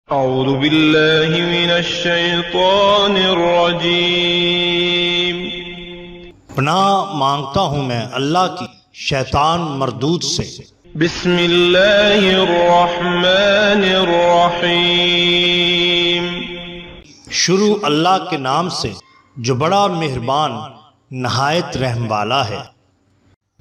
اعوذ باللہ من الشیطان الرجیم۔ پناہ مانگتا ہوں میں اللہ کی شیطان مردود سے۔ بسم اللہ الرحمن الرحیم۔ شروع اللہ کے نام سے جو بڑا مہربان نہایت رحم والا ہے۔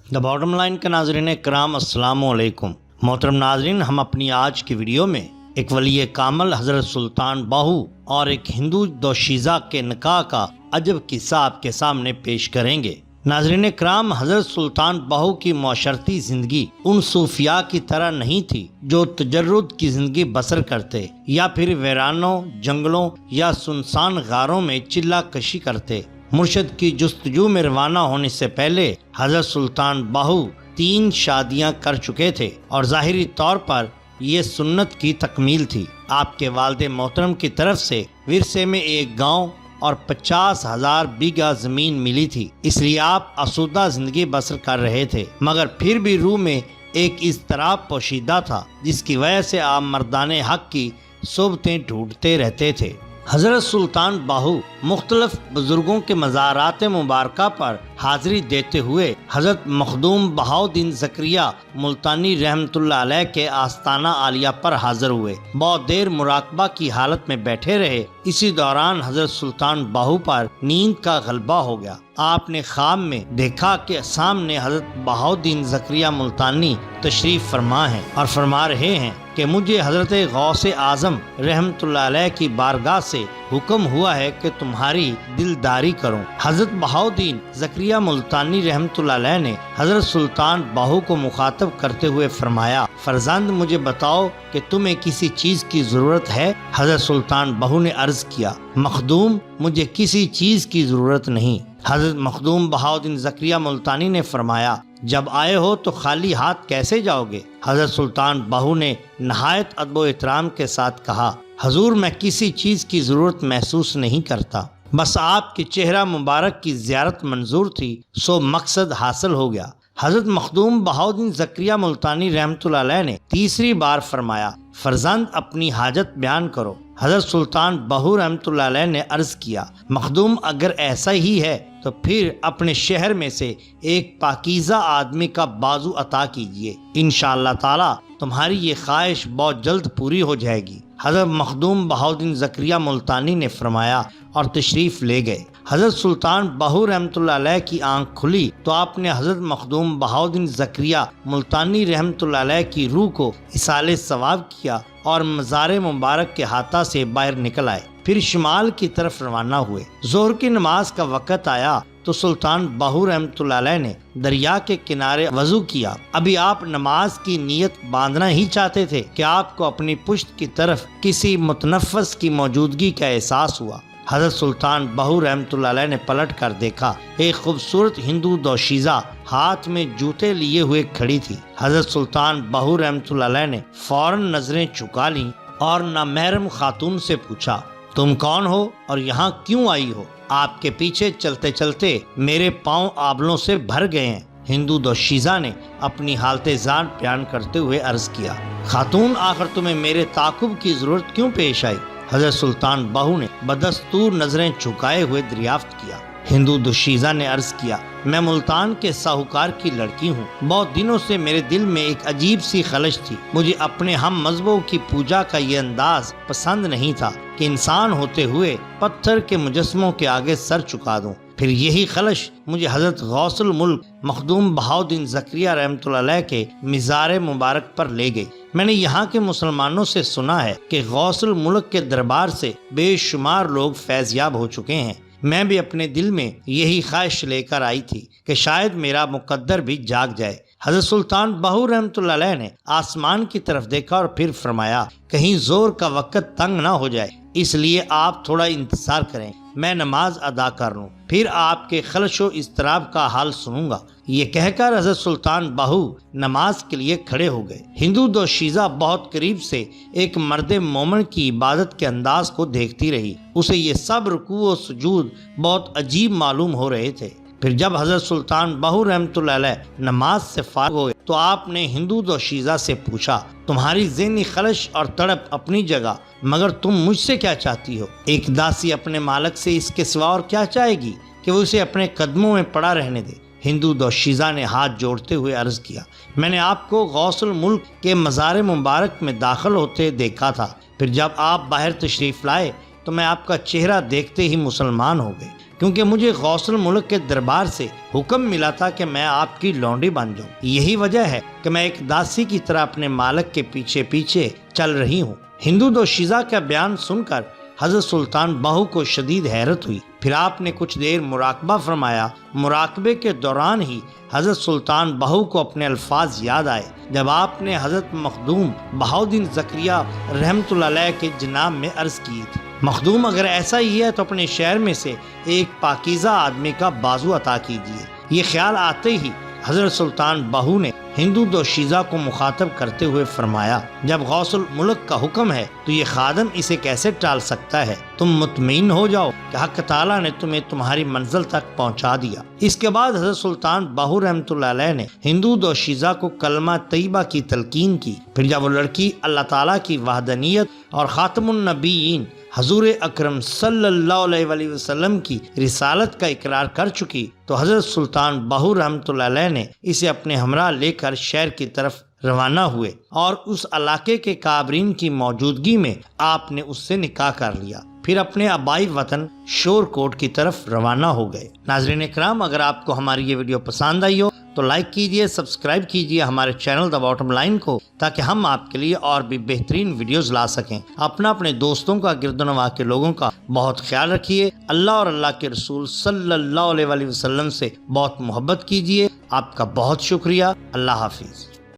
دا باٹم لائن کے ناظرین کرام السلام علیکم۔ محترم ناظرین، ہم اپنی آج کی ویڈیو میں ایک ولی کامل حضرت سلطان باہو اور ایک ہندو دوشیزہ کے نکاح کا عجب قصہ آپ کے سامنے پیش کریں گے۔ ناظرین کرام، حضرت سلطان باہو کی معاشرتی زندگی ان صوفیاء کی طرح نہیں تھی جو تجرد کی زندگی بسر کرتے یا پھر ویرانوں، جنگلوں یا سنسان غاروں میں چلہ کشی کرتے۔ مرشد کی جستجو میں روانہ ہونے سے پہلے حضرت سلطان باہو 3 شادیاں کر چکے تھے اور ظاہری طور پر یہ سنت کی تکمیل تھی۔ آپ کے والد محترم کی طرف سے ورثے میں ایک گاؤں اور 50,000 بیگھہ زمین ملی تھی، اس لیے آپ آسودہ زندگی بسر کر رہے تھے، مگر پھر بھی روح میں ایک اضطراب پوشیدہ تھا جس کی وجہ سے آپ مردان حق کی صحبتیں ڈھونڈتے رہتے تھے۔ حضرت سلطان باہو مختلف بزرگوں کے مزارات مبارکہ پر حاضری دیتے ہوئے حضرت مخدوم بہاؤالدین زکریہ ملتانی رحمۃ اللہ علیہ کے آستانہ عالیہ پر حاضر ہوئے۔ بہت دیر مراقبہ کی حالت میں بیٹھے رہے۔ اسی دوران حضرت سلطان باہو پر نیند کا غلبہ ہو گیا۔ آپ نے خواب میں دیکھا کہ سامنے حضرت بہاؤالدین زکریہ ملتانی تشریف فرما ہیں اور فرما رہے ہیں کہ مجھے حضرت غوث اعظم رحمۃ اللہ علیہ کی بارگاہ سے حکم ہوا ہے کہ تمہاری دلداری کروں۔ حضرت بہاؤالدین زکریہ ملتانی رحمۃ اللہ علیہ نے حضرت سلطان باہو کو مخاطب کرتے ہوئے فرمایا، فرزند مجھے بتاؤ کہ تمہیں کسی چیز کی ضرورت ہے؟ حضرت سلطان باہو نے عرض کیا، مخدوم مجھے کسی چیز کی ضرورت نہیں۔ حضرت مخدوم بہاؤالدین زکریہ ملتانی نے فرمایا، جب آئے ہو تو خالی ہاتھ کیسے جاؤ گے؟ حضرت سلطان باہو نے نہایت ادب و احترام کے ساتھ کہا، حضور میں کسی چیز کی ضرورت محسوس نہیں کرتا، بس آپ کے چہرہ مبارک کی زیارت منظور تھی، سو مقصد حاصل ہو گیا۔ حضرت مخدوم بہاؤالدین زکریہ ملتانی رحمۃ اللہ علیہ نے تیسری بار فرمایا، فرزند اپنی حاجت بیان کرو۔ حضرت سلطان باہو رحمۃ اللہ علیہ نے عرض کیا، مخدوم اگر ایسا ہی ہے تو پھر اپنے شہر میں سے ایک پاکیزہ آدمی کا بازو عطا کیجیے، انشاءاللہ تعالی تمہاری یہ خواہش بہت جلد پوری ہو جائے گی۔ حضرت مخدوم بہاؤالدین زکریہ ملتانی نے فرمایا اور تشریف لے گئے۔ حضرت سلطان باہو رحمۃ اللہ علیہ کی آنکھ کھلی تو آپ نے حضرت مخدوم بہاؤالدین زکریہ ملتانی رحمۃ اللہ علیہ کی روح کو اصال ثواب کیا اور مزار مبارک کے ہاتھا سے باہر نکل آئے، پھر شمال کی طرف روانہ ہوئے۔ ظہر کی نماز کا وقت آیا تو سلطان باہو رحمۃ اللہ علیہ نے دریا کے کنارے وضو کیا۔ ابھی آپ نماز کی نیت باندھنا ہی چاہتے تھے کہ آپ کو اپنی پشت کی طرف کسی متنفس کی موجودگی کا احساس ہوا۔ حضرت سلطان باہو رحمۃ اللہ علیہ نے پلٹ کر دیکھا، ایک خوبصورت ہندو دوشیزہ ہاتھ میں جوتے لیے ہوئے کھڑی تھی۔ حضرت سلطان باہو رحمۃ اللہ علیہ نے فوراً نظریں چکا لیں اور نامحرم خاتون سے پوچھا، تم کون ہو اور یہاں کیوں آئی ہو؟ آپ کے پیچھے چلتے چلتے میرے پاؤں آبلوں سے بھر گئے ہیں۔ ہندو دوشیزہ نے اپنی حالت ذات بیان کرتے ہوئے عرض کیا، خاتون آخر تمہیں میرے تعاقب کی ضرورت کیوں پیش آئی؟ حضرت سلطان باہو نے بدستور نظریں جھکائے ہوئے دریافت کیا۔ ہندو دوشیزہ نے عرض کیا، میں ملتان کے ساہوکار کی لڑکی ہوں، بہت دنوں سے میرے دل میں ایک عجیب سی خلش تھی، مجھے اپنے ہم مذہبوں کی پوجا کا یہ انداز پسند نہیں تھا کہ انسان ہوتے ہوئے پتھر کے مجسموں کے آگے سر چکا دوں۔ پھر یہی خلش مجھے حضرت غوث الملک مخدوم بہاؤالدین زکریہ رحمۃ اللہ علیہ کے مزار مبارک پر لے گئی۔ میں نے یہاں کے مسلمانوں سے سنا ہے کہ غوث الملک کے دربار سے بے شمار لوگ فیض یاب ہو چکے ہیں، میں بھی اپنے دل میں یہی خواہش لے کر آئی تھی کہ شاید میرا مقدر بھی جاگ جائے۔ حضرت سلطان باہو رحمۃ اللہ علیہ نے آسمان کی طرف دیکھا اور پھر فرمایا، کہیں زور کا وقت تنگ نہ ہو جائے، اس لیے آپ تھوڑا انتظار کریں، میں نماز ادا کر لوں، پھر آپ کے خلش و اضطراب کا حال سنوں گا۔ یہ کہہ کر حضرت سلطان باہو نماز کے لیے کھڑے ہو گئے۔ ہندو دوشیزہ بہت قریب سے ایک مرد مومن کی عبادت کے انداز کو دیکھتی رہی، اسے یہ سب رکوع و سجود بہت عجیب معلوم ہو رہے تھے۔ پھر جب حضرت سلطان باہو رحمۃ اللہ علیہ نماز سے فارغ ہوئے تو آپ نے ہندو دوشیزہ سے پوچھا، تمہاری ذہنی خلش اور تڑپ اپنی جگہ، مگر تم مجھ سے کیا چاہتی ہو؟ ایک داسی اپنے مالک سے اس کے سوا اور کیا چاہے گی کہ وہ اسے اپنے قدموں میں پڑا رہنے دے؟ ہندو دوشیزہ نے ہاتھ جوڑتے ہوئے عرض کیا، میں نے آپ کو غوث الملک کے مزار مبارک میں داخل ہوتے دیکھا تھا، پھر جب آپ باہر تشریف لائے تو میں آپ کا چہرہ دیکھتے ہی مسلمان ہو گئے، کیونکہ مجھے غوث الملک کے دربار سے حکم ملا تھا کہ میں آپ کی لونڈی بن جاؤں۔ یہی وجہ ہے کہ میں ایک داسی کی طرح اپنے مالک کے پیچھے پیچھے چل رہی ہوں۔ ہندو دوشیزہ کا بیان سن کر حضرت سلطان بہو کو شدید حیرت ہوئی۔ پھر آپ نے کچھ دیر مراقبہ فرمایا۔ مراقبے کے دوران ہی حضرت سلطان بہو کو اپنے الفاظ یاد آئے جب آپ نے حضرت مخدوم بہاؤالدین زکریہ رحمۃ اللہ علیہ کے جناب میں عرض کی تھی، مخدوم اگر ایسا ہی ہے تو اپنے شہر میں سے ایک پاکیزہ آدمی کا بازو عطا کیجیے۔ یہ خیال آتے ہی حضرت سلطان بہو نے ہندو دوشیزہ کو مخاطب کرتے ہوئے فرمایا، جب غوث الملک کا حکم ہے تو یہ خادم اسے کیسے ٹال سکتا ہے؟ تم مطمئن ہو جاؤ کہ حق تعالیٰ نے تمہیں تمہاری منزل تک پہنچا دیا۔ اس کے بعد حضرت سلطان بہو رحمۃ اللہ علیہ نے ہندو دوشیزہ کو کلمہ طیبہ کی تلقین کی۔ پھر جب وہ لڑکی اللہ تعالیٰ کی وحدانیت اور خاتم النبیین حضور اکرم صلی اللہ علیہ وآلہ وسلم کی رسالت کا اقرار کر چکی تو حضرت سلطان بہو رحمۃ اللہ علیہ نے اسے اپنے ہمراہ لے کر شہر کی طرف روانہ ہوئے اور اس علاقے کے کابرین کی موجودگی میں آپ نے اس سے نکاح کر لیا، پھر اپنے آبائی وطن شور کوٹ کی طرف روانہ ہو گئے۔ ناظرین اکرام، اگر آپ کو ہماری یہ ویڈیو پسند آئی ہو تو لائک کیجئے، سبسکرائب کیجئے ہمارے چینل دا باٹم لائن کو، تاکہ ہم آپ کے لیے اور بھی بہترین ویڈیوز لا سکیں۔ اپنے دوستوں کا، گرد و نواح کے لوگوں کا بہت خیال رکھیے۔ اللہ اور اللہ کے رسول صلی اللہ علیہ وآلہ وسلم سے بہت محبت کیجئے۔ آپ کا بہت شکریہ۔ اللہ حافظ۔